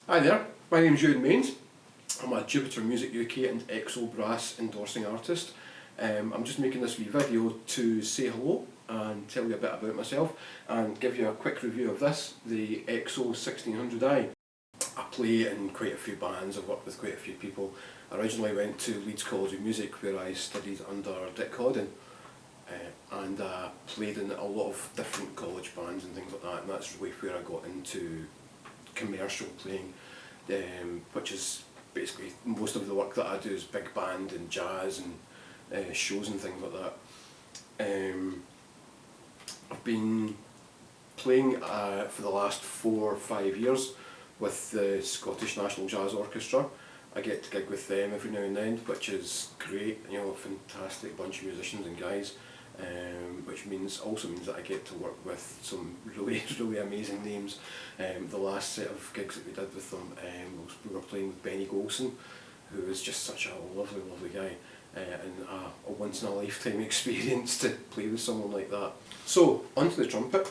Hi there, my name is Ewan Mains. I'm a Jupiter Music UK and XO Brass endorsing artist. I'm just making this wee video to say hello and tell you a bit about myself and give you a quick review of this, the XO1600i. I play in quite a few bands, I've worked with quite a few people. I originally went to Leeds College of Music where I studied under Dick Hodden and played in a lot of different college bands and things like that, and that's really where I got into commercial playing, which is basically most of the work that I do is big band and jazz and shows and things like that. I've been playing for the last 4 or 5 years with the Scottish National Jazz Orchestra. I get to gig with them every now and then, which is great, you know, a fantastic bunch of musicians and guys, which also means that I get to work with some really amazing names. The last set of gigs that we did with them, we were playing with Benny Golson, who is just such a lovely guy, and a once in a lifetime experience to play with someone like that. So, onto the trumpet.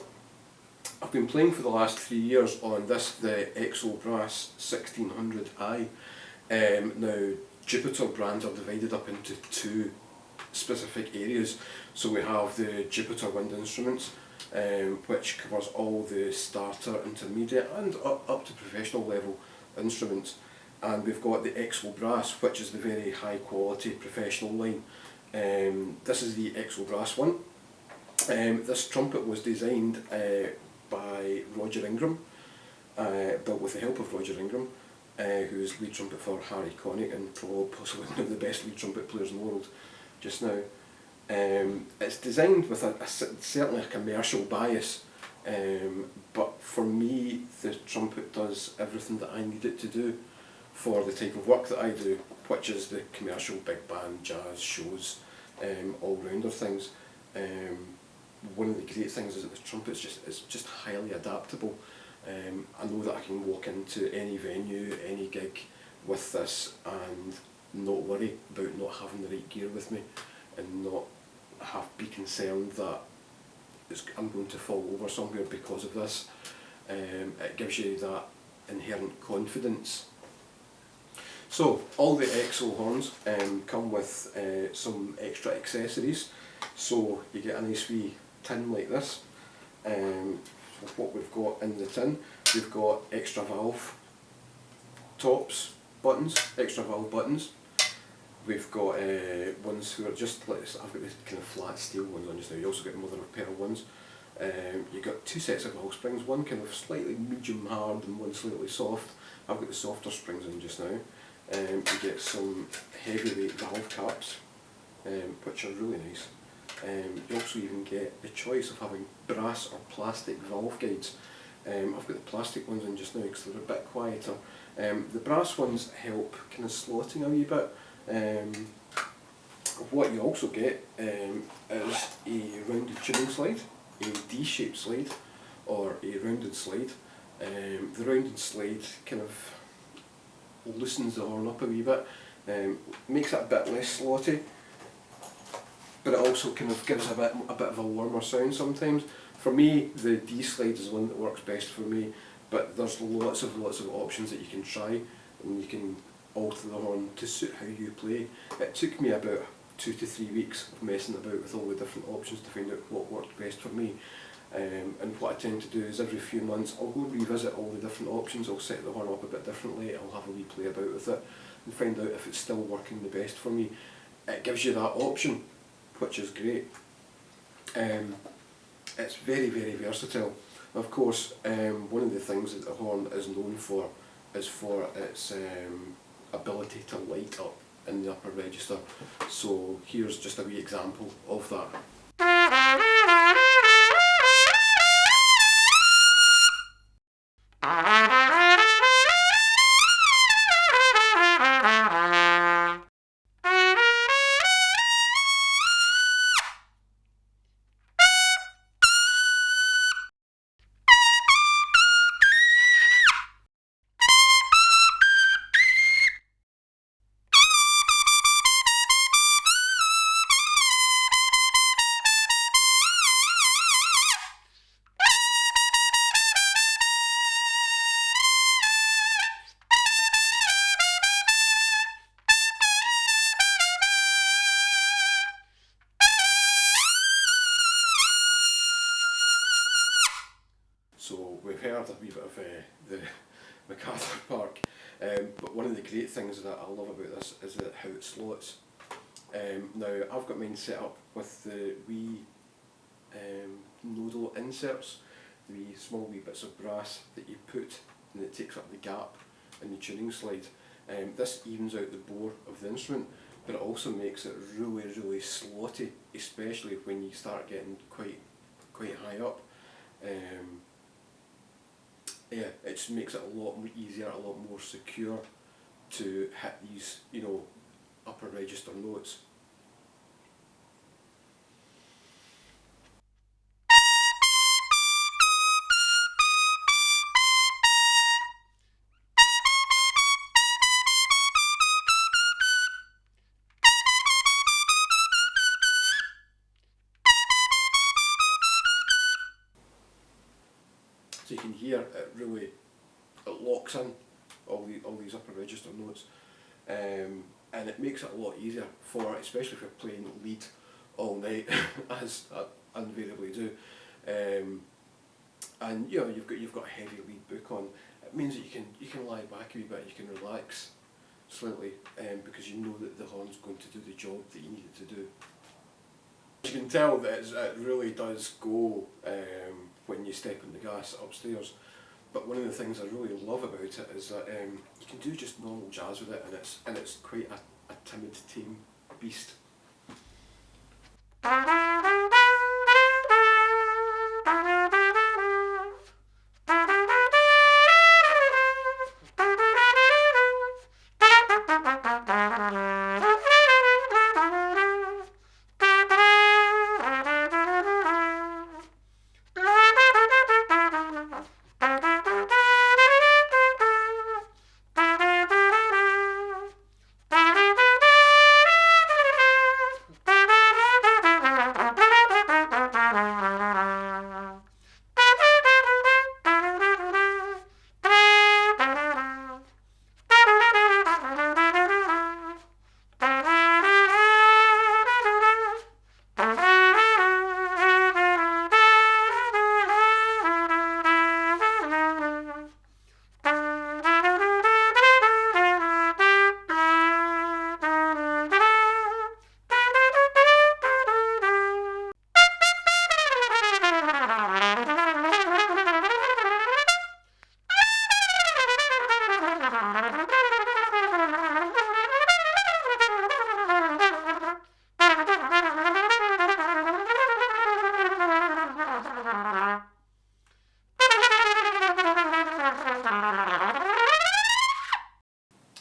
I've been playing for the last 3 years on this, the XO Brass XO1600i. Now, Jupiter brands are divided up into 2 specific areas. So we have the Jupiter wind instruments, which covers all the starter, intermediate and up to professional level instruments. And we've got the XO Brass, which is the very high quality professional line. This is the XO Brass one. This trumpet was designed by Roger Ingram, built with the help of Roger Ingram, who is lead trumpet for Harry Connick and possibly one of the best lead trumpet players in the world just now. It's designed with certainly a commercial bias, but for me the trumpet does everything that I need it to do for the type of work that I do, which is the commercial big band, jazz, shows, all-rounder things. One of the great things is that the trumpet is just highly adaptable. I know that I can walk into any venue, any gig with this and not worry about not having the right gear with me and not be concerned that I'm going to fall over somewhere because of this. It gives you that inherent confidence. So all the XO horns come with some extra accessories. So you get a nice wee tin like this. What we've got in the tin, we've got extra valve tops, extra valve buttons. We've got ones who are just like this. I've got these kind of flat steel ones on just now. You also get mother of pearl ones. You've got 2 sets of valve springs, one kind of slightly medium hard and one slightly soft. I've got the softer springs in just now. You get some heavyweight valve caps, which are really nice. You also even get the choice of having brass or plastic valve guides. I've got the plastic ones in just now because they're a bit quieter. The brass ones help kind of slotting a wee bit. What you also get is a rounded tuning slide, a D-shaped slide or a rounded slide. The rounded slide kind of loosens the horn up a wee bit, makes it a bit less slotty, but it also kind of gives a bit of a warmer sound sometimes. For me, the D slide is the one that works best for me, but there's lots of options that you can try, and you can alter the horn to suit how you play. It took me about 2 to 3 weeks of messing about with all the different options to find out what worked best for me. And what I tend to do is every few months I'll go revisit all the different options. I'll set the horn up a bit differently, I'll have a wee play about with it and find out if it's still working the best for me. It gives you that option, which is great. It's very versatile. Of course, one of the things that the horn is known for is for its ability to light up in the upper register. So here's just a wee example of that. we've heard a wee bit of the MacArthur Park, but one of the great things that I love about this is that how it slots. Now I've got mine set up with the wee nodal inserts, the wee small wee bits of brass that you put and it takes up the gap in the tuning slide. This evens out the bore of the instrument, but it also makes it really slotty, especially when you start getting quite high up. Yeah, it just makes it a lot more easier, a lot more secure to hit these, you know, upper register notes. So you can hear it really, it locks in all these upper register notes, and it makes it a lot easier for, especially if you're playing lead all night, as I invariably do, and you know you've got a heavy lead book on. It means that you can lie back a wee bit, you can relax slightly, because you know that the horn's going to do the job that you need it to do. You can tell that it really does go when you step on the gas upstairs, but one of the things I really love about it is that you can do just normal jazz with it, and it's quite a timid, tame beast.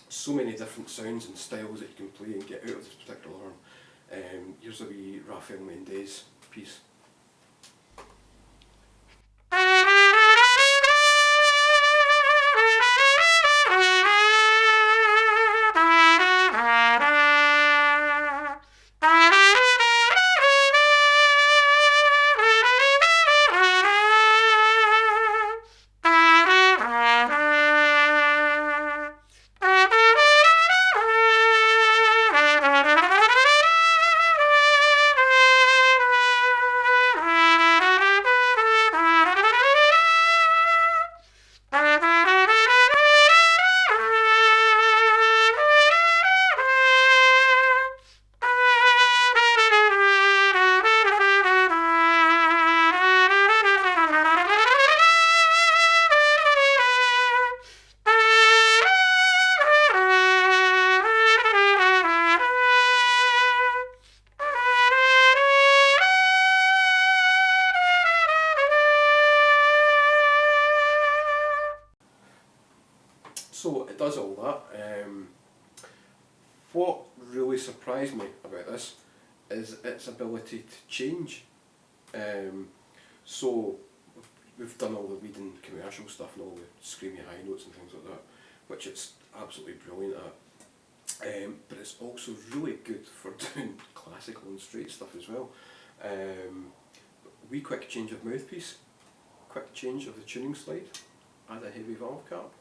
So many different sounds and styles that you can play and get out of this particular horn. Here's a wee Roger Ingram piece. So it does all that. What really surprised me about this is its ability to change. So we've done all the leading commercial stuff and all the screamy high notes and things like that, which it's absolutely brilliant at. But it's also really good for doing classical and straight stuff as well. Wee quick change of mouthpiece, quick change of the tuning slide, add a heavy valve cap.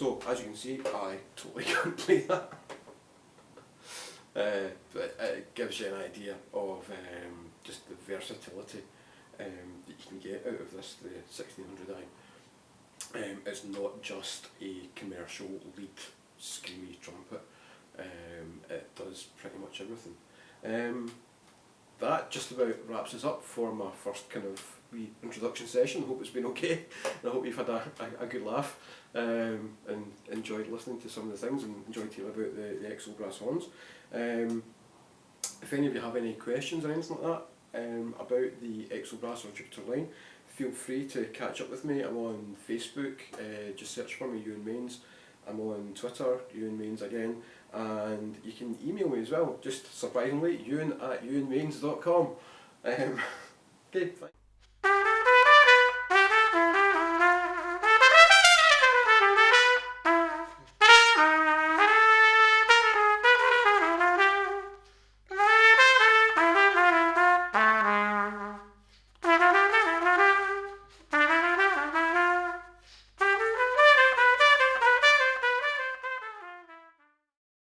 So as you can see, I totally can't play that. But it gives you an idea of just the versatility that you can get out of this, the 1600i. It's not just a commercial lead screamy trumpet, it does pretty much everything. That just about wraps us up for my first kind of wee introduction session. I hope it's been okay, and I hope you've had a good laugh and enjoyed listening to some of the things and enjoyed hearing about the XO Brass horns. If any of you have any questions or anything like that about the XO Brass or Jupiter line, feel free to catch up with me. I'm on Facebook, just search for me, Ewan Mains. I'm on Twitter, Ewan Mains again, and you can email me as well, just surprisingly, ewan@ewanmains.com. Okay, thanks.